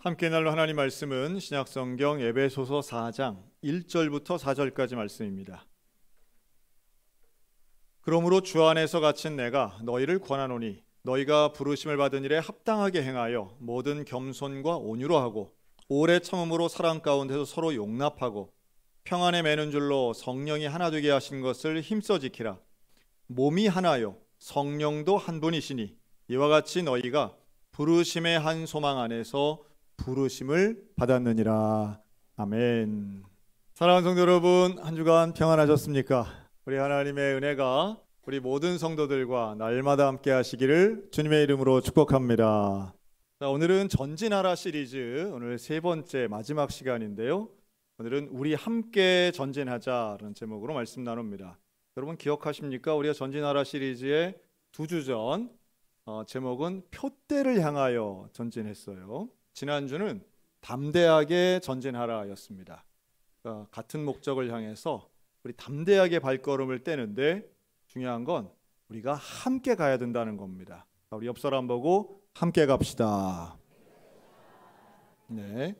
함께 나눌 하나님 말씀은 신약성경 에베소서 4장 1절부터 4절까지 말씀입니다. 그러므로 주 안에서 갇힌 내가 너희를 권하노니 너희가 부르심을 받은 일에 합당하게 행하여 모든 겸손과 온유로 하고 오래 참음으로 사랑 가운데서 서로 용납하고 평안에 매는 줄로 성령이 하나 되게 하신 것을 힘써 지키라. 몸이 하나요 성령도 한 분이시니 이와 같이 너희가 부르심의 한 소망 안에서 부르심을 받았느니라. 아멘. 사랑하는 성도 여러분, 한 주간 평안하셨습니까? 우리 하나님의 은혜가 우리 모든 성도들과 날마다 함께 하시기를 주님의 이름으로 축복합니다. 자, 오늘은 전진하라 시리즈 오늘 세 번째 마지막 시간인데요. 오늘은 우리 함께 전진하자라는 제목으로 말씀 나눕니다. 여러분 기억하십니까? 우리가 전진하라 시리즈의 두 주 전 제목은 표대를 향하여 전진했어요. 지난주는 담대하게 전진하라 였습니다. 그러니까 같은 목적을 향해서 우리 담대하게 발걸음을 떼는데 중요한 건 우리가 함께 가야 된다는 겁니다. 우리 옆 사람 보고 함께 갑시다. 네.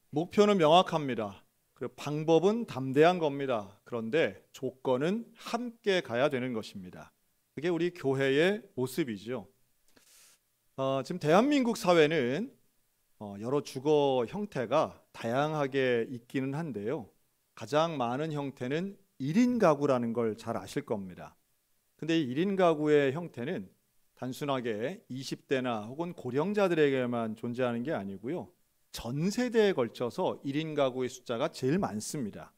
목표는 명확합니다. 그리고 방법은 담대한 겁니다. 그런데 조건은 함께 가야 되는 것입니다. 그게 우리 교회의 모습이죠. 지금 대한민국 사회는 여러 주거 형태가 다양하게 있기는 한데요. 가장 많은 형태는 1인 가구라는 걸 잘 아실 겁니다. 근데 이 1인 가구의 형태는 단순하게 20대나 혹은 고령자들에게만 존재하는 게 아니고요. 전 세대에 걸쳐서 1인 가구의 숫자가 제일 많습니다.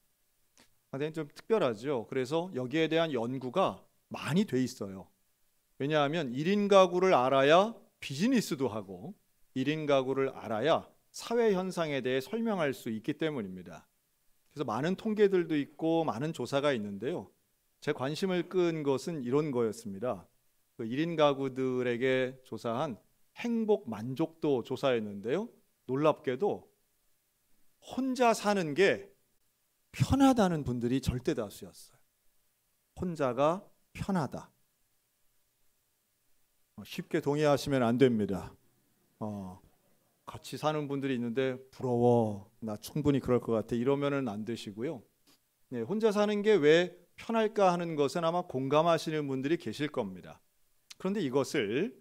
굉장히 좀 특별하죠. 그래서 여기에 대한 연구가 많이 돼 있어요. 왜냐하면 1인 가구를 알아야 비즈니스도 하고 1인 가구를 알아야 사회 현상에 대해 설명할 수 있기 때문입니다. 그래서 많은 통계들도 있고 많은 조사가 있는데요. 제 관심을 끈 것은 이런 거였습니다. 그 1인 가구들에게 조사한 행복 만족도 조사였는데요. 놀랍게도 혼자 사는 게 편하다는 분들이 절대 다수였어요. 혼자가 편하다. 쉽게 동의하시면 안 됩니다. 같이 사는 분들이 있는데 부러워, 나 충분히 그럴 것 같아 이러면은 안 되시고요. 네, 혼자 사는 게 왜 편할까 하는 것은 아마 공감하시는 분들이 계실 겁니다. 그런데 이것을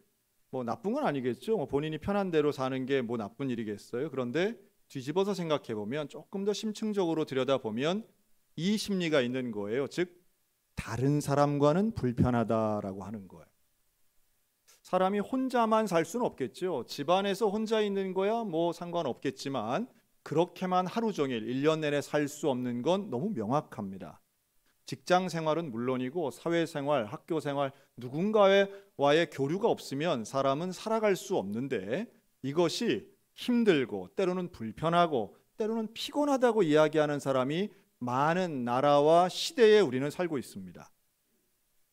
뭐 나쁜 건 아니겠죠. 본인이 편한 대로 사는 게 뭐 나쁜 일이겠어요. 그런데 뒤집어서 생각해 보면 조금 더 심층적으로 들여다보면 이 심리가 있는 거예요. 즉 다른 사람과는 불편하다라고 하는 거예요. 사람이 혼자만 살 수는 없겠죠. 집안에서 혼자 있는 거야 뭐 상관없겠지만 그렇게만 하루 종일 1년 내내 살 수 없는 건 너무 명확합니다. 직장 생활은 물론이고 사회생활, 학교생활 누군가와의 교류가 없으면 사람은 살아갈 수 없는데 이것이 힘들고 때로는 불편하고 때로는 피곤하다고 이야기하는 사람이 많은 나라와 시대에 우리는 살고 있습니다.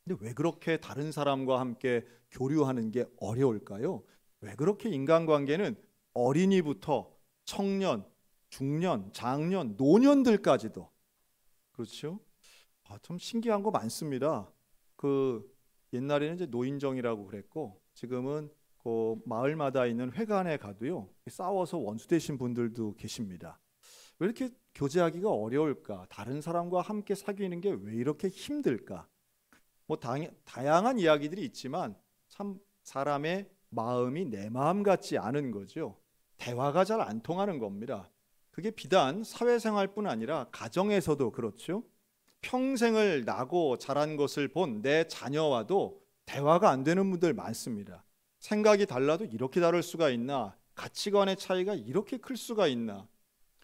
근데 왜 그렇게 다른 사람과 함께 교류하는 게 어려울까요? 왜 그렇게 인간관계는 어린이부터 청년, 중년, 장년, 노년들까지도 그렇죠? 참 신기한 거 많습니다. 옛날에는 이제 노인정이라고 그랬고 지금은 그 마을마다 있는 회관에 가도요 싸워서 원수 되신 분들도 계십니다. 왜 이렇게 교제하기가 어려울까? 다른 사람과 함께 사귀는 게 왜 이렇게 힘들까? 뭐 다양한 이야기들이 있지만 참 사람의 마음이 내 마음 같지 않은 거죠. 대화가 잘 안 통하는 겁니다. 그게 비단 사회생활뿐 아니라 가정에서도 그렇죠. 평생을 나고 자란 것을 본 내 자녀와도 대화가 안 되는 분들 많습니다. 생각이 달라도 이렇게 다를 수가 있나? 가치관의 차이가 이렇게 클 수가 있나?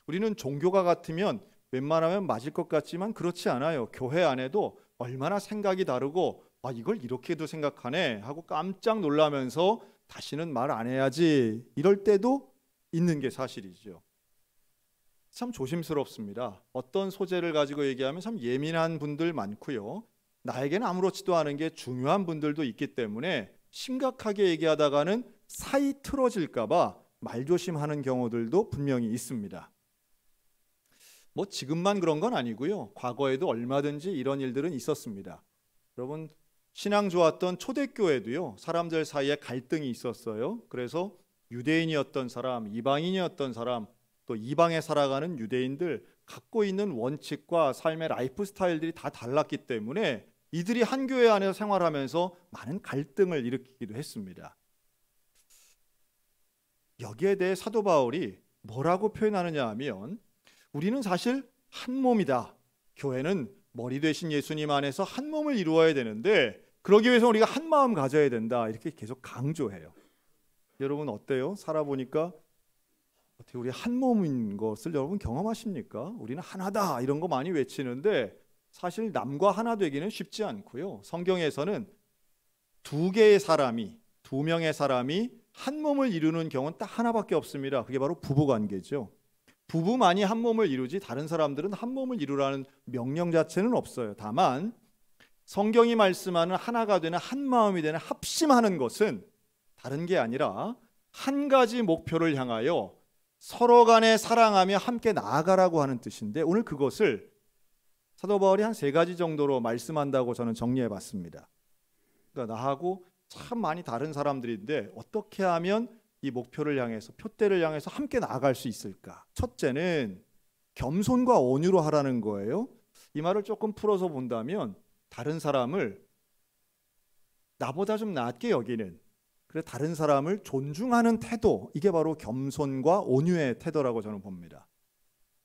우리는 종교가 같으면 웬만하면 맞을 것 같지만 그렇지 않아요. 교회 안에도 얼마나 생각이 다르고 이걸 이렇게도 생각하네 하고 깜짝 놀라면서 다시는 말 안 해야지 이럴 때도 있는 게 사실이죠. 참 조심스럽습니다. 어떤 소재를 가지고 얘기하면 참 예민한 분들 많고요. 나에게는 아무렇지도 않은 게 중요한 분들도 있기 때문에 심각하게 얘기하다가는 사이 틀어질까 봐 말조심하는 경우들도 분명히 있습니다. 뭐 지금만 그런 건 아니고요. 과거에도 얼마든지 이런 일들은 있었습니다. 여러분 신앙 좋았던 초대교회도요. 사람들 사이에 갈등이 있었어요. 그래서 유대인이었던 사람, 이방인이었던 사람, 또 이방에 살아가는 유대인들 갖고 있는 원칙과 삶의 라이프 스타일들이 다 달랐기 때문에 이들이 한 교회 안에서 생활하면서 많은 갈등을 일으키기도 했습니다. 여기에 대해 사도 바울이 뭐라고 표현하느냐 하면, 우리는 사실 한 몸이다. 교회는 머리 되신 예수님 안에서 한 몸을 이루어야 되는데 그러기 위해서 우리가 한 마음 가져야 된다. 이렇게 계속 강조해요. 여러분 어때요? 살아보니까 어떻게 우리 한 몸인 것을 여러분 경험하십니까? 우리는 하나다 이런 거 많이 외치는데 사실 남과 하나 되기는 쉽지 않고요. 성경에서는 두 명의 사람이 한 몸을 이루는 경우는 딱 하나밖에 없습니다. 그게 바로 부부관계죠. 부부만이 한 몸을 이루지 다른 사람들은 한 몸을 이루라는 명령 자체는 없어요. 다만 성경이 말씀하는 하나가 되는 한 마음이 되는 합심하는 것은 다른 게 아니라 한 가지 목표를 향하여 서로 간에 사랑하며 함께 나아가라고 하는 뜻인데, 오늘 그것을 사도 바울이 한 3가지 정도로 말씀한다고 저는 정리해 봤습니다. 그러니까 나하고 참 많이 다른 사람들인데 어떻게 하면 이 목표를 향해서, 표대를 향해서 함께 나아갈 수 있을까? 첫째는 겸손과 온유로 하라는 거예요. 이 말을 조금 풀어서 본다면 다른 사람을 나보다 좀 낮게 여기는, 그래 다른 사람을 존중하는 태도, 이게 바로 겸손과 온유의 태도라고 저는 봅니다.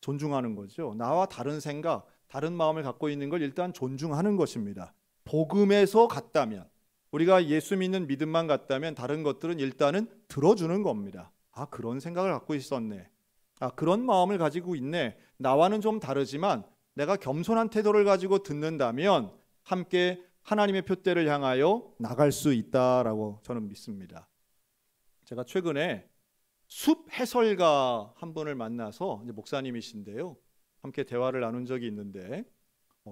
존중하는 거죠. 나와 다른 생각, 다른 마음을 갖고 있는 걸 일단 존중하는 것입니다. 복음에서 같다면, 우리가 예수 믿는 믿음만 같다면 다른 것들은 일단은 들어주는 겁니다. 아, 그런 생각을 갖고 있었네. 아, 그런 마음을 가지고 있네. 나와는 좀 다르지만 내가 겸손한 태도를 가지고 듣는다면 함께 하나님의 표대를 향하여 나갈 수 있다라고 저는 믿습니다. 제가 최근에 숲 해설가 한 분을 만나서, 이제 목사님이신데요, 함께 대화를 나눈 적이 있는데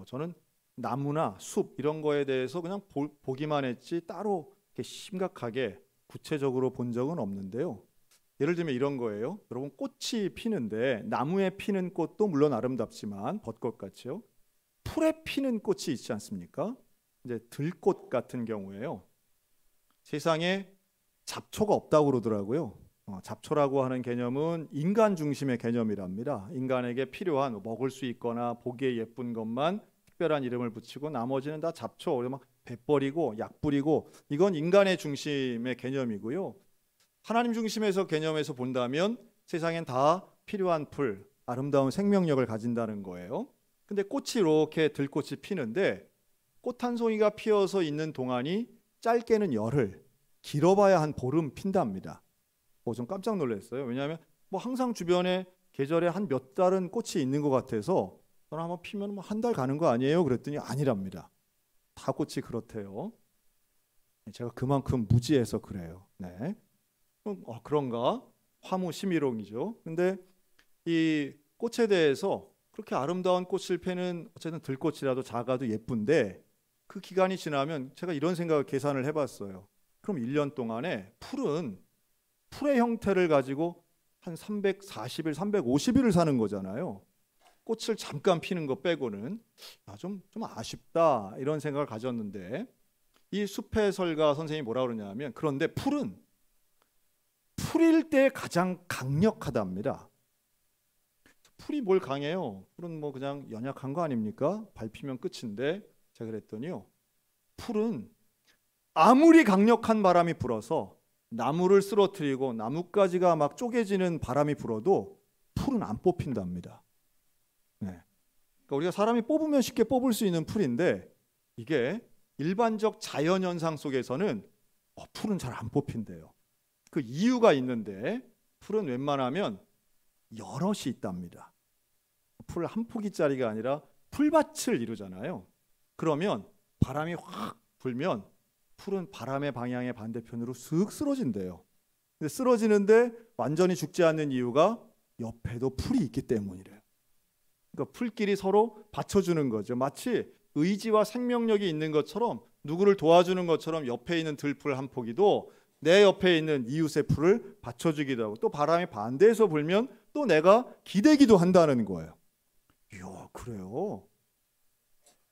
저는 나무나 숲 이런 거에 대해서 그냥 보기만 했지 따로 이렇게 심각하게 구체적으로 본 적은 없는데요. 예를 들면 이런 거예요. 여러분 꽃이 피는데 나무에 피는 꽃도 물론 아름답지만 벚꽃같이요. 풀에 피는 꽃이 있지 않습니까? 이제 들꽃 같은 경우에요. 세상에 잡초가 없다고 그러더라고요. 잡초라고 하는 개념은 인간 중심의 개념이랍니다. 인간에게 필요한 먹을 수 있거나 보기에 예쁜 것만 특별한 이름을 붙이고 나머지는 다 잡초, 막 배 버리고 약 뿌리고, 이건 인간의 중심의 개념이고요. 하나님 중심에서 개념에서 본다면 세상엔 다 필요한 풀, 아름다운 생명력을 가진다는 거예요. 근데 꽃이 이렇게 들꽃이 피는데 꽃 한 송이가 피어서 있는 동안이 짧게는 열흘, 길어봐야 한 보름 핀답니다. 좀 깜짝 놀랐어요. 왜냐하면 항상 주변에 계절에 한 몇 달은 꽃이 있는 것 같아서 저는 한번 피면 한 달 가는 거 아니에요? 그랬더니 아니랍니다. 다 꽃이 그렇대요. 제가 그만큼 무지해서 그래요. 네. 그런가? 화무심이롱이죠. 근데 이 꽃에 대해서 그렇게 아름다운 꽃을 피는 어쨌든 들꽃이라도 작아도 예쁜데 그 기간이 지나면 제가 이런 생각을 계산을 해봤어요. 그럼 1년 동안에 풀의 형태를 가지고 한 340일, 350일을 사는 거잖아요. 꽃을 잠깐 피는 거 빼고는 좀 아쉽다 이런 생각을 가졌는데, 이 숲의 설가 선생님이 뭐라 그러냐면, 그런데 풀은 풀일 때 가장 강력하답니다. 풀이 뭘 강해요? 풀은 그냥 연약한 거 아닙니까? 밟히면 끝인데, 제가 그랬더니요, 풀은 아무리 강력한 바람이 불어서 나무를 쓰러뜨리고 나뭇가지가 막 쪼개지는 바람이 불어도 풀은 안 뽑힌답니다. 네. 그러니까 우리가 사람이 뽑으면 쉽게 뽑을 수 있는 풀인데 이게 일반적 자연 현상 속에서는 풀은 잘 안 뽑힌대요. 그 이유가 있는데, 풀은 웬만하면 여럿이 있답니다. 풀 한 포기짜리가 아니라 풀밭을 이루잖아요. 그러면 바람이 확 불면 풀은 바람의 방향의 반대편으로 슥 쓰러진대요. 근데 쓰러지는데 완전히 죽지 않는 이유가 옆에도 풀이 있기 때문이래요. 그러니까 풀끼리 서로 받쳐주는 거죠. 마치 의지와 생명력이 있는 것처럼, 누구를 도와주는 것처럼 옆에 있는 들풀 한 포기도 내 옆에 있는 이웃의 풀을 받쳐주기도 하고, 또 바람이 반대에서 불면 또 내가 기대기도 한다는 거예요. 이야, 그래요?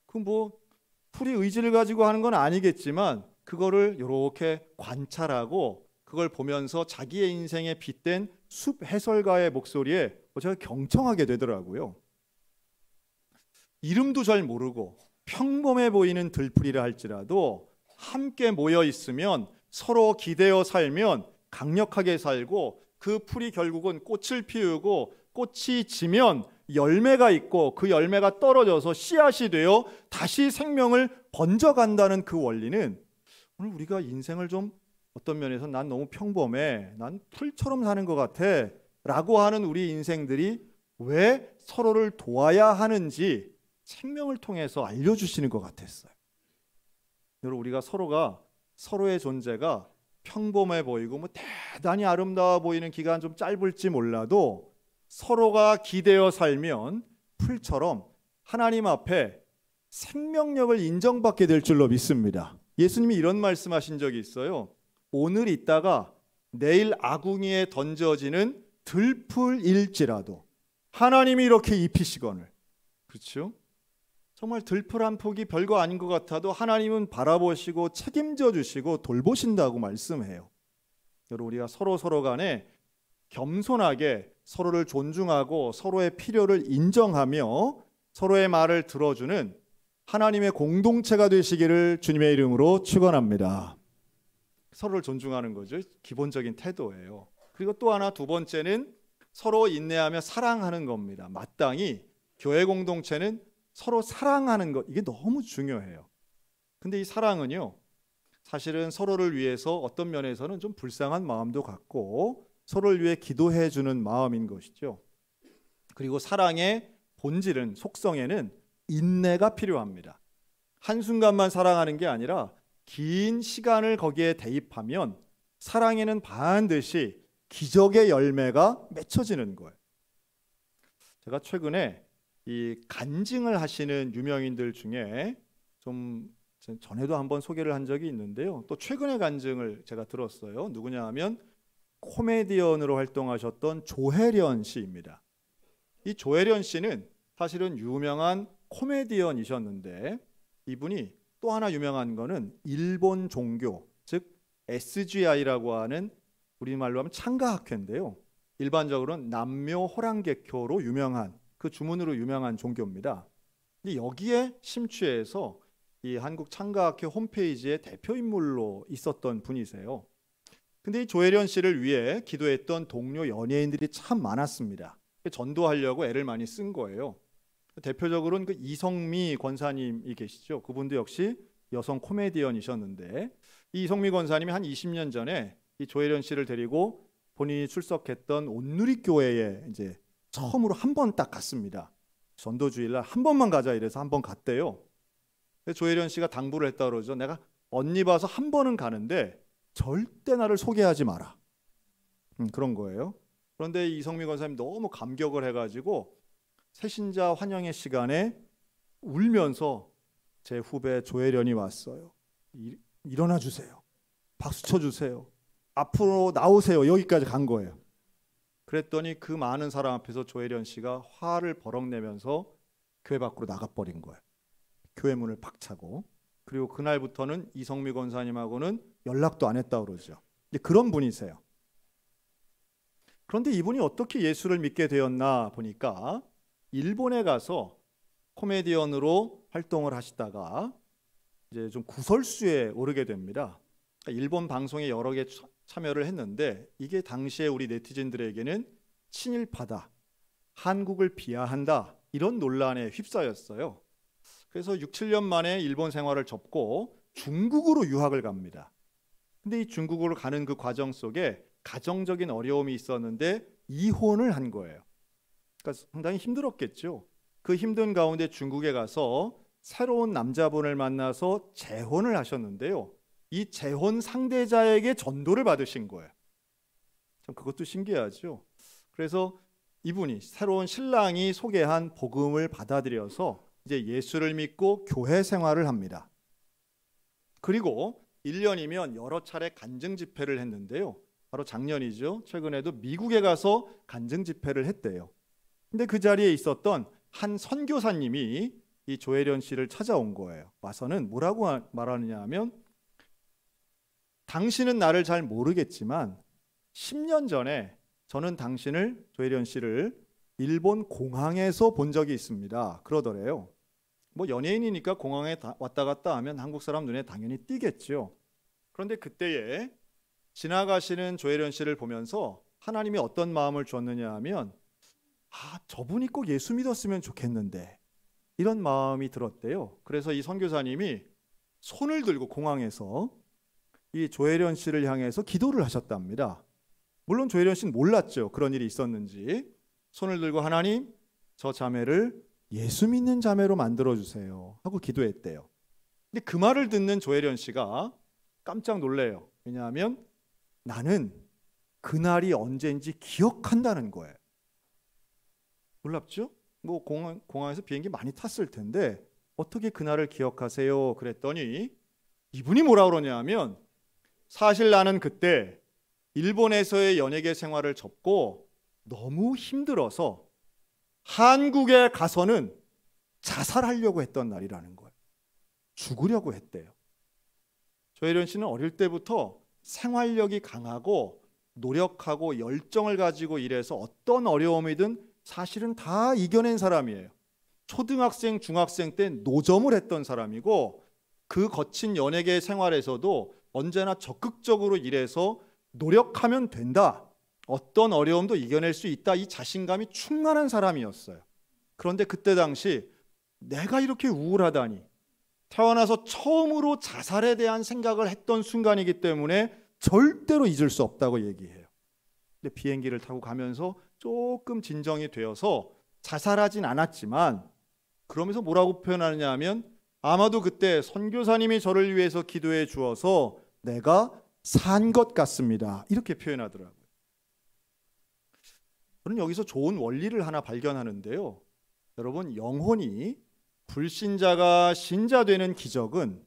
그럼 풀이 의지를 가지고 하는 건 아니겠지만 그거를 이렇게 관찰하고 그걸 보면서 자기의 인생에 빗댄 숲 해설가의 목소리에 제가 경청하게 되더라고요. 이름도 잘 모르고 평범해 보이는 들풀이라 할지라도 함께 모여 있으면 서로 기대어 살면 강력하게 살고, 그 풀이 결국은 꽃을 피우고 꽃이 지면 열매가 있고 그 열매가 떨어져서 씨앗이 되어 다시 생명을 번져간다는 그 원리는, 오늘 우리가 인생을 좀 어떤 면에서 난 너무 평범해, 난 풀처럼 사는 것 같아 라고 하는 우리 인생들이 왜 서로를 도와야 하는지 생명을 통해서 알려주시는 것 같았어요. 여러분, 우리가 서로의 존재가 평범해 보이고 뭐 대단히 아름다워 보이는 기간 좀 짧을지 몰라도 서로가 기대어 살면 풀처럼 하나님 앞에 생명력을 인정받게 될 줄로 믿습니다. 예수님이 이런 말씀하신 적이 있어요. 오늘 있다가 내일 아궁이에 던져지는 들풀일지라도 하나님이 이렇게 입히시거늘. 그렇죠? 정말 들풀 한 폭이 별거 아닌 것 같아도 하나님은 바라보시고 책임져 주시고 돌보신다고 말씀해요. 여러분, 우리가 서로 간에 겸손하게 서로를 존중하고 서로의 필요를 인정하며 서로의 말을 들어주는 하나님의 공동체가 되시기를 주님의 이름으로 축원합니다. 서로를 존중하는 거죠. 기본적인 태도예요. 그리고 또 하나, 두 번째는 서로 인내하며 사랑하는 겁니다. 마땅히 교회 공동체는 서로 사랑하는 것, 이게 너무 중요해요. 근데 이 사랑은요, 사실은 서로를 위해서 어떤 면에서는 좀 불쌍한 마음도 갖고 서로를 위해 기도해 주는 마음인 것이죠. 그리고 사랑의 본질은, 속성에는 인내가 필요합니다. 한순간만 사랑하는 게 아니라 긴 시간을 거기에 대입하면 사랑에는 반드시 기적의 열매가 맺혀지는 거예요. 제가 최근에 이 간증을 하시는 유명인들 중에 좀 전에도 한번 소개를 한 적이 있는데요. 또 최근에 간증을 제가 들었어요. 누구냐 하면 코미디언으로 활동하셨던 조혜련 씨입니다. 이 조혜련 씨는 사실은 유명한 코미디언이셨는데, 이분이 또 하나 유명한 거는 일본 종교, 즉 SGI라고 하는, 우리말로 하면 창가학회인데요. 일반적으로는 남묘 호랑객교로 유명한, 그 주문으로 유명한 종교입니다. 여기에 심취해서 이 한국 창가학회 홈페이지에 대표 인물로 있었던 분이세요. 근데 이 조혜련 씨를 위해 기도했던 동료 연예인들이 참 많았습니다. 전도하려고 애를 많이 쓴 거예요. 대표적으로는 그 이성미 권사님이 계시죠. 그분도 역시 여성 코미디언이셨는데, 이 이성미 권사님이 한 20년 전에 이 조혜련 씨를 데리고 본인이 출석했던 온누리교회에 이제 처음으로 한 번 딱 갔습니다. 전도주일날 한 번만 가자 이래서 한 번 갔대요. 조혜련 씨가 당부를 했다 그러죠. 내가 언니 봐서 한 번은 가는데 절대 나를 소개하지 마라. 그런 거예요. 그런데 이성미 권사님 너무 감격을 해가지고 새신자 환영회 시간에 울면서 제 후배 조혜련이 왔어요. 일어나 주세요. 박수 쳐주세요. 앞으로 나오세요. 여기까지 간 거예요. 그랬더니 그 많은 사람 앞에서 조혜련 씨가 화를 버럭 내면서 교회 밖으로 나가버린 거예요. 교회 문을 박차고. 그리고 그날부터는 이성미 권사님하고는 연락도 안 했다고 그러죠. 그런 분이세요. 그런데 이분이 어떻게 예수를 믿게 되었나 보니까 일본에 가서 코미디언으로 활동을 하시다가 이제 좀 구설수에 오르게 됩니다. 일본 방송에 여러 개 참여를 했는데 이게 당시에 우리 네티즌들에게는 친일파다, 한국을 비하한다, 이런 논란에 휩싸였어요. 그래서 6, 7년 만에 일본 생활을 접고 중국으로 유학을 갑니다. 근데 이 중국으로 가는 그 과정 속에 가정적인 어려움이 있었는데 이혼을 한 거예요. 그러니까 상당히 힘들었겠죠. 그 힘든 가운데 중국에 가서 새로운 남자분을 만나서 재혼을 하셨는데요. 이 재혼 상대자에게 전도를 받으신 거예요. 참 그것도 신기하죠. 그래서 이분이, 새로운 신랑이 소개한 복음을 받아들여서 이제 예수를 믿고 교회 생활을 합니다. 그리고 1년이면 여러 차례 간증 집회를 했는데요. 바로 작년이죠. 최근에도 미국에 가서 간증 집회를 했대요. 근데 그 자리에 있었던 한 선교사님이 이 조혜련 씨를 찾아온 거예요. 와서는 뭐라고 말하느냐 하면, 당신은 나를 잘 모르겠지만 10년 전에 저는 당신을, 조혜련 씨를 일본 공항에서 본 적이 있습니다. 그러더래요. 뭐 연예인이니까 공항에 왔다 갔다 하면 한국 사람 눈에 당연히 띄겠죠. 그런데 그때에 지나가시는 조혜련 씨를 보면서 하나님이 어떤 마음을 주었느냐 하면, 저분이 꼭 예수 믿었으면 좋겠는데, 이런 마음이 들었대요. 그래서 이 선교사님이 손을 들고 공항에서 이 조혜련 씨를 향해서 기도를 하셨답니다. 물론 조혜련 씨는 몰랐죠. 그런 일이 있었는지. 손을 들고 하나님, 저 자매를 예수 믿는 자매로 만들어주세요 하고 기도했대요. 근데 그 말을 듣는 조혜련 씨가 깜짝 놀래요. 왜냐하면 나는 그날이 언제인지 기억한다는 거예요. 놀랍죠? 뭐 공항에서 비행기 많이 탔을 텐데 어떻게 그날을 기억하세요? 그랬더니 이분이 뭐라 그러냐 하면, 사실 나는 그때 일본에서의 연예계 생활을 접고 너무 힘들어서 한국에 가서는 자살하려고 했던 날이라는 거예요. 죽으려고 했대요. 조혜련 씨는 어릴 때부터 생활력이 강하고 노력하고 열정을 가지고 일해서 어떤 어려움이든 사실은 다 이겨낸 사람이에요. 초등학생, 중학생 때 노점을 했던 사람이고, 그 거친 연예계 생활에서도 언제나 적극적으로 일해서 노력하면 된다, 어떤 어려움도 이겨낼 수 있다, 이 자신감이 충만한 사람이었어요. 그런데 그때 당시 내가 이렇게 우울하다니, 태어나서 처음으로 자살에 대한 생각을 했던 순간이기 때문에 절대로 잊을 수 없다고 얘기해요. 근데 비행기를 타고 가면서 조금 진정이 되어서 자살하진 않았지만, 그러면서 뭐라고 표현하느냐 하면, 아마도 그때 선교사님이 저를 위해서 기도해 주어서 내가 산 것 같습니다, 이렇게 표현하더라고요. 저는 여기서 좋은 원리를 하나 발견하는데요. 여러분, 영혼이 불신자가 신자 되는 기적은,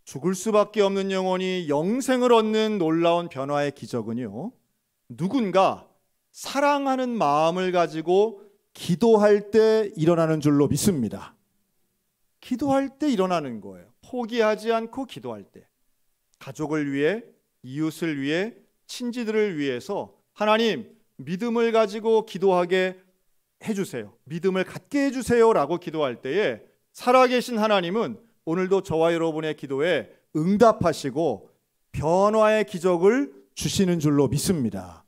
죽을 수밖에 없는 영혼이 영생을 얻는 놀라운 변화의 기적은요, 누군가 사랑하는 마음을 가지고 기도할 때 일어나는 줄로 믿습니다. 기도할 때 일어나는 거예요. 포기하지 않고 기도할 때. 가족을 위해, 이웃을 위해, 친지들을 위해서 하나님, 믿음을 가지고 기도하게 해주세요, 믿음을 갖게 해주세요 라고 기도할 때에 살아계신 하나님은 오늘도 저와 여러분의 기도에 응답하시고 변화의 기적을 주시는 줄로 믿습니다.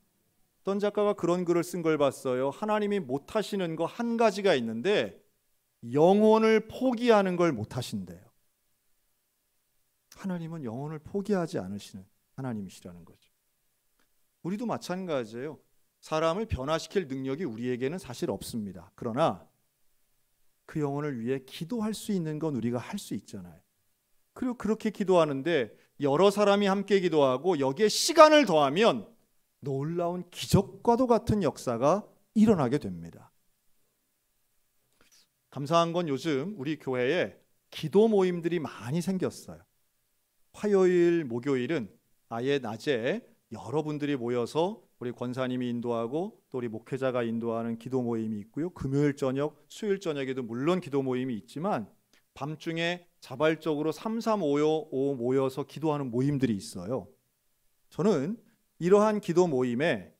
어떤 작가가 그런 글을 쓴 걸 봤어요. 하나님이 못하시는 거 한 가지가 있는데 영혼을 포기하는 걸 못하신대요. 하나님은 영혼을 포기하지 않으시는 하나님이시라는 거죠. 우리도 마찬가지예요. 사람을 변화시킬 능력이 우리에게는 사실 없습니다. 그러나 그 영혼을 위해 기도할 수 있는 건 우리가 할 수 있잖아요. 그리고 그렇게 기도하는데 여러 사람이 함께 기도하고 여기에 시간을 더하면 놀라운 기적과도 같은 역사가 일어나게 됩니다. 감사한 건 요즘 우리 교회에 기도 모임들이 많이 생겼어요. 화요일, 목요일은 아예 낮에 여러분들이 모여서 우리 권사님이 인도하고 또 우리 목회자가 인도하는 기도 모임이 있고요. 금요일 저녁, 수요일 저녁에도 물론 기도 모임이 있지만 밤중에 자발적으로 335 모여서 기도하는 모임들이 있어요. 저는 이러한 기도 모임의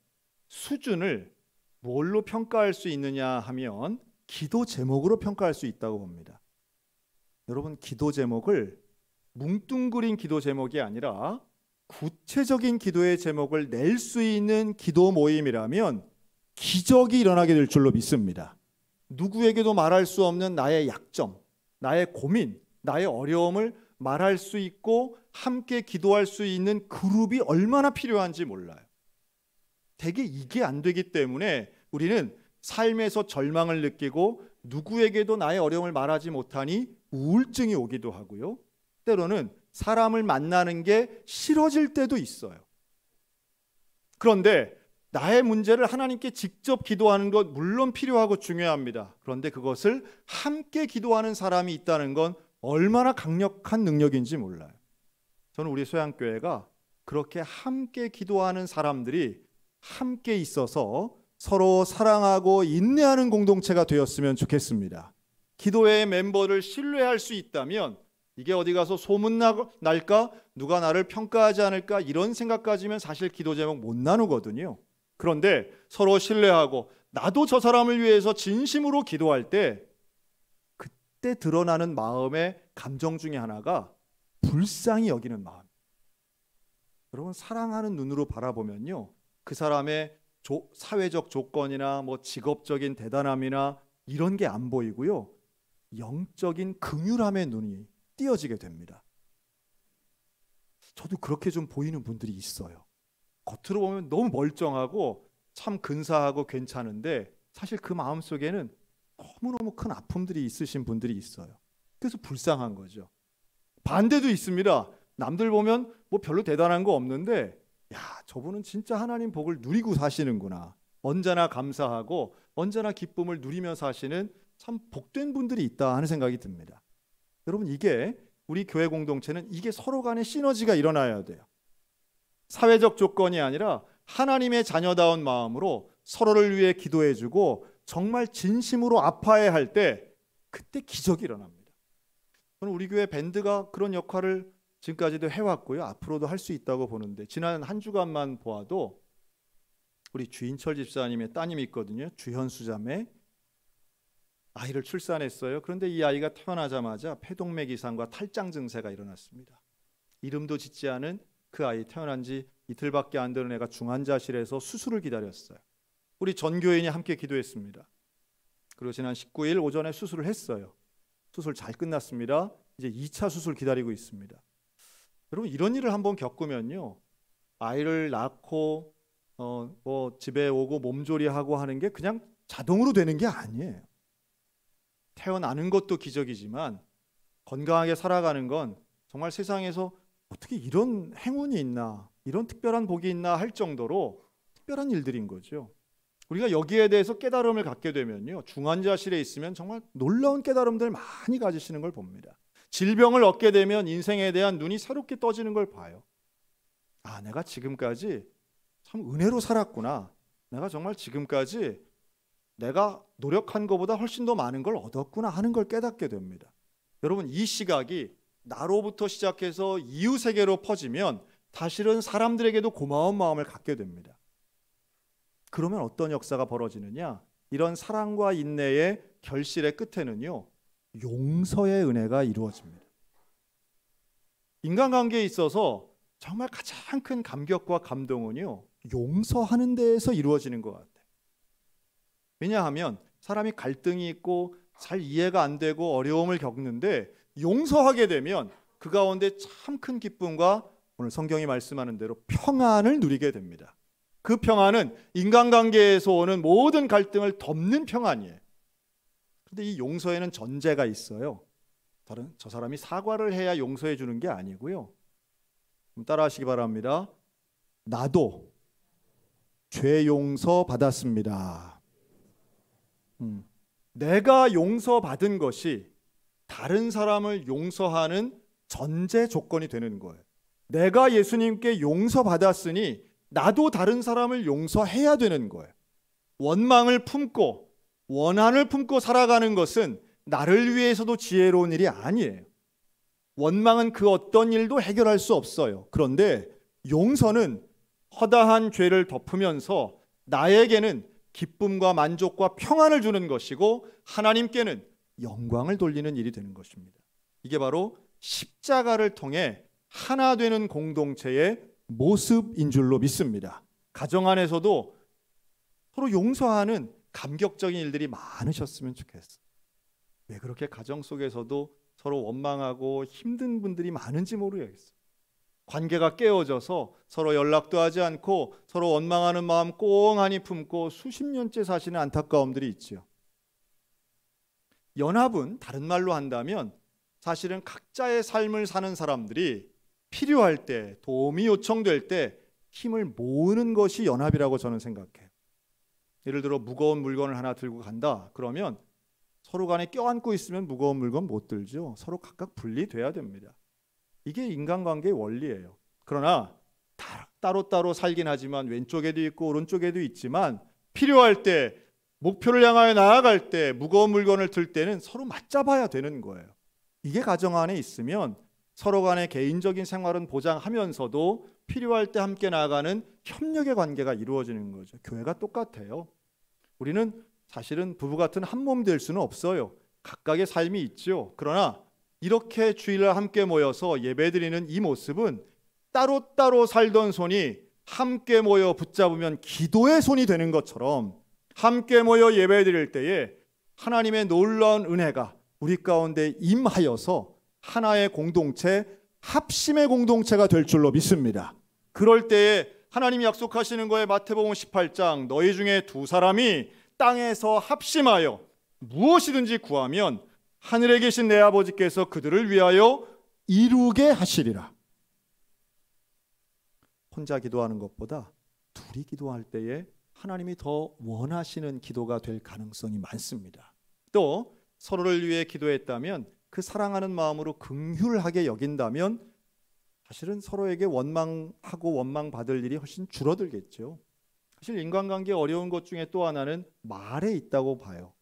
수준을 뭘로 평가할 수 있느냐 하면 기도 제목으로 평가할 수 있다고 봅니다. 여러분, 기도 제목을 뭉뚱그린 기도 제목이 아니라 구체적인 기도의 제목을 낼 수 있는 기도 모임이라면 기적이 일어나게 될 줄로 믿습니다. 누구에게도 말할 수 없는 나의 약점, 나의 고민, 나의 어려움을 말할 수 있고 함께 기도할 수 있는 그룹이 얼마나 필요한지 몰라요. 대개 이게 안 되기 때문에 우리는 삶에서 절망을 느끼고 누구에게도 나의 어려움을 말하지 못하니 우울증이 오기도 하고요. 때로는 사람을 만나는 게 싫어질 때도 있어요. 그런데 나의 문제를 하나님께 직접 기도하는 것 물론 필요하고 중요합니다. 그런데 그것을 함께 기도하는 사람이 있다는 건 얼마나 강력한 능력인지 몰라요. 저는 우리 소양교회가 그렇게 함께 기도하는 사람들이 함께 있어서 서로 사랑하고 인내하는 공동체가 되었으면 좋겠습니다. 기도회의 멤버를 신뢰할 수 있다면 이게 어디 가서 소문 날까? 누가 나를 평가하지 않을까? 이런 생각까지면 사실 기도 제목 못 나누거든요. 그런데 서로 신뢰하고 나도 저 사람을 위해서 진심으로 기도할 때 그때 드러나는 마음의 감정 중에 하나가 불쌍히 여기는 마음. 여러분, 사랑하는 눈으로 바라보면요, 그 사람의 사회적 조건이나 뭐 직업적인 대단함이나 이런 게 안 보이고요, 영적인 긍휼함의 눈이 띄어지게 됩니다. 저도 그렇게 좀 보이는 분들이 있어요. 겉으로 보면 너무 멀쩡하고 참 근사하고 괜찮은데 사실 그 마음속에는 너무너무 큰 아픔들이 있으신 분들이 있어요. 그래서 불쌍한 거죠. 반대도 있습니다. 남들 보면 뭐 별로 대단한 거 없는데, 야, 저분은 진짜 하나님 복을 누리고 사시는구나. 언제나 감사하고 언제나 기쁨을 누리며 사시는 참 복된 분들이 있다 하는 생각이 듭니다. 여러분, 이게 우리 교회 공동체는 이게 서로 간의 시너지가 일어나야 돼요. 사회적 조건이 아니라 하나님의 자녀다운 마음으로 서로를 위해 기도해주고 정말 진심으로 아파해할 때 그때 기적이 일어납니다. 저는 우리 교회 밴드가 그런 역할을 지금까지도 해왔고요, 앞으로도 할 수 있다고 보는데, 지난 한 주간만 보아도 우리 주인철 집사님의 따님이 있거든요. 주현수 자매. 아이를 출산했어요. 그런데 이 아이가 태어나자마자 폐동맥 이상과 탈장 증세가 일어났습니다. 이름도 짓지 않은 그 아이, 태어난 지 이틀밖에 안 되는 애가 중환자실에서 수술을 기다렸어요. 우리 전교인이 함께 기도했습니다. 그리고 지난 19일 오전에 수술을 했어요. 수술 잘 끝났습니다. 이제 2차 수술 기다리고 있습니다. 여러분, 이런 일을 한번 겪으면요, 아이를 낳고 뭐 집에 오고 몸조리하고 하는 게 그냥 자동으로 되는 게 아니에요. 태어나는 것도 기적이지만 건강하게 살아가는 건 정말 세상에서 어떻게 이런 행운이 있나, 이런 특별한 복이 있나 할 정도로 특별한 일들인 거죠. 우리가 여기에 대해서 깨달음을 갖게 되면요, 중환자실에 있으면 정말 놀라운 깨달음들 많이 가지시는 걸 봅니다. 질병을 얻게 되면 인생에 대한 눈이 새롭게 떠지는 걸 봐요. 아, 내가 지금까지 참 은혜로 살았구나. 내가 정말 지금까지 내가 노력한 것보다 훨씬 더 많은 걸 얻었구나 하는 걸 깨닫게 됩니다. 여러분, 이 시각이 나로부터 시작해서 이웃에게로 퍼지면 사실은 사람들에게도 고마운 마음을 갖게 됩니다. 그러면 어떤 역사가 벌어지느냐? 이런 사랑과 인내의 결실의 끝에는요, 용서의 은혜가 이루어집니다. 인간관계에 있어서 정말 가장 큰 감격과 감동은요, 용서하는 데에서 이루어지는 것 같아요. 왜냐하면 사람이 갈등이 있고 잘 이해가 안 되고 어려움을 겪는데 용서하게 되면 그 가운데 참 큰 기쁨과 오늘 성경이 말씀하는 대로 평안을 누리게 됩니다. 그 평안은 인간관계에서 오는 모든 갈등을 덮는 평안이에요. 그런데 이 용서에는 전제가 있어요. 저 사람이 사과를 해야 용서해 주는 게 아니고요. 따라하시기 바랍니다. 나도 죄 용서 받았습니다. 내가 용서받은 것이 다른 사람을 용서하는 전제 조건이 되는 거예요. 내가 예수님께 용서받았으니 나도 다른 사람을 용서해야 되는 거예요. 원망을 품고 원한을 품고 살아가는 것은 나를 위해서도 지혜로운 일이 아니에요. 원망은 그 어떤 일도 해결할 수 없어요. 그런데 용서는 허다한 죄를 덮으면서 나에게는 기쁨과 만족과 평안을 주는 것이고 하나님께는 영광을 돌리는 일이 되는 것입니다. 이게 바로 십자가를 통해 하나 되는 공동체의 모습인 줄로 믿습니다. 가정 안에서도 서로 용서하는 감격적인 일들이 많으셨으면 좋겠어요. 왜 그렇게 가정 속에서도 서로 원망하고 힘든 분들이 많은지 모르겠어요. 관계가 깨어져서 서로 연락도 하지 않고 서로 원망하는 마음 꽁하니 품고 수십 년째 사시는 안타까움들이 있지요. 연합은 다른 말로 한다면 사실은 각자의 삶을 사는 사람들이 필요할 때, 도움이 요청될 때 힘을 모으는 것이 연합이라고 저는 생각해요. 예를 들어 무거운 물건을 하나 들고 간다. 그러면 서로 간에 껴안고 있으면 무거운 물건 못 들죠. 서로 각각 분리돼야 됩니다. 이게 인간관계의 원리예요. 그러나 따로따로 살긴 하지만 왼쪽에도 있고 오른쪽에도 있지만 필요할 때, 목표를 향하여 나아갈 때, 무거운 물건을 들 때는 서로 맞잡아야 되는 거예요. 이게 가정 안에 있으면 서로 간의 개인적인 생활은 보장하면서도 필요할 때 함께 나아가는 협력의 관계가 이루어지는 거죠. 교회가 똑같아요. 우리는 사실은 부부 같은 한 몸 될 수는 없어요. 각각의 삶이 있죠. 그러나 이렇게 주일날 함께 모여서 예배드리는 이 모습은 따로따로 살던 손이 함께 모여 붙잡으면 기도의 손이 되는 것처럼 함께 모여 예배드릴 때에 하나님의 놀라운 은혜가 우리 가운데 임하여서 하나의 공동체, 합심의 공동체가 될 줄로 믿습니다. 그럴 때에 하나님이 약속하시는 거에 마태복음 18장 너희 중에 두 사람이 땅에서 합심하여 무엇이든지 구하면 하늘에 계신 내 아버지께서 그들을 위하여 이루게 하시리라. 혼자 기도하는 것보다 둘이 기도할 때에 하나님이 더 원하시는 기도가 될 가능성이 많습니다. 또 서로를 위해 기도했다면 그 사랑하는 마음으로 긍휼하게 여긴다면 사실은 서로에게 원망하고 원망받을 일이 훨씬 줄어들겠죠. 사실 인간관계 어려운 것 중에 또 하나는 말에 있다고 봐요.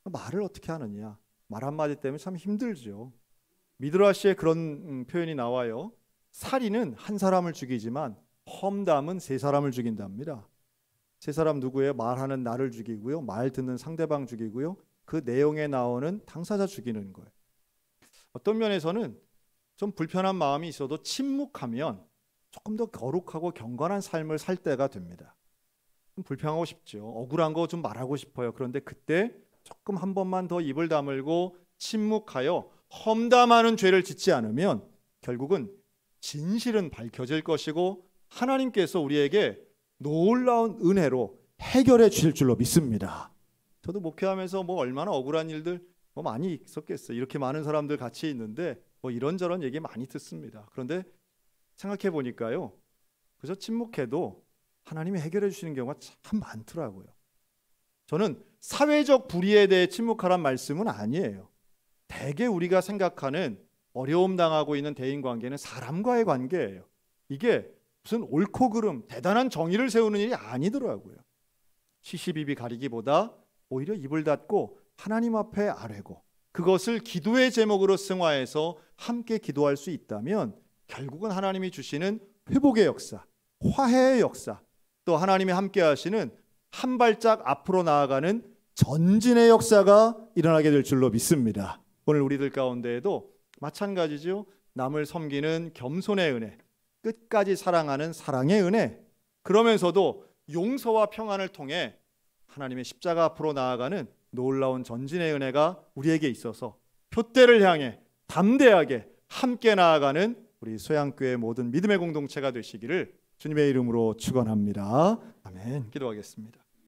말을 어떻게 하느냐. 말 한마디 때문에 참 힘들죠. 미드라시에 그런 표현이 나와요. 살인은 한 사람을 죽이지만 험담은 세 사람을 죽인답니다. 세 사람 누구예요? 말하는 나를 죽이고요. 말 듣는 상대방 죽이고요. 그 내용에 나오는 당사자 죽이는 거예요. 어떤 면에서는 좀 불편한 마음이 있어도 침묵하면 조금 더 거룩하고 경건한 삶을 살 때가 됩니다. 좀 불평하고 싶죠. 억울한 거 좀 말하고 싶어요. 그런데 그때 조금 한 번만 더 입을 다물고 침묵하여 험담하는 죄를 짓지 않으면 결국은 진실은 밝혀질 것이고 하나님께서 우리에게 놀라운 은혜로 해결해 주실 줄로 믿습니다. 저도 목회하면서 얼마나 억울한 일들 많이 있었겠어요. 이렇게 많은 사람들 같이 있는데 이런저런 얘기 많이 듣습니다. 그런데 생각해 보니까요, 그저 침묵해도 하나님이 해결해 주시는 경우가 참 많더라고요. 저는 사회적 불의에 대해 침묵하란 말씀은 아니에요. 대개 우리가 생각하는 어려움 당하고 있는 대인관계는 사람과의 관계예요. 이게 무슨 옳고 그름, 대단한 정의를 세우는 일이 아니더라고요. 시시비비 가리기보다 오히려 입을 닫고 하나님 앞에 아뢰고 그것을 기도의 제목으로 승화해서 함께 기도할 수 있다면 결국은 하나님이 주시는 회복의 역사, 화해의 역사, 또 하나님이 함께 하시는 한 발짝 앞으로 나아가는 전진의 역사가 일어나게 될 줄로 믿습니다. 오늘 우리들 가운데에도 마찬가지죠. 남을 섬기는 겸손의 은혜, 끝까지 사랑하는 사랑의 은혜, 그러면서도 용서와 평안을 통해 하나님의 십자가 앞으로 나아가는 놀라운 전진의 은혜가 우리에게 있어서 표대를 향해 담대하게 함께 나아가는 우리 소양교회 모든 믿음의 공동체가 되시기를 주님의 이름으로 축원합니다. 아멘. 기도하겠습니다.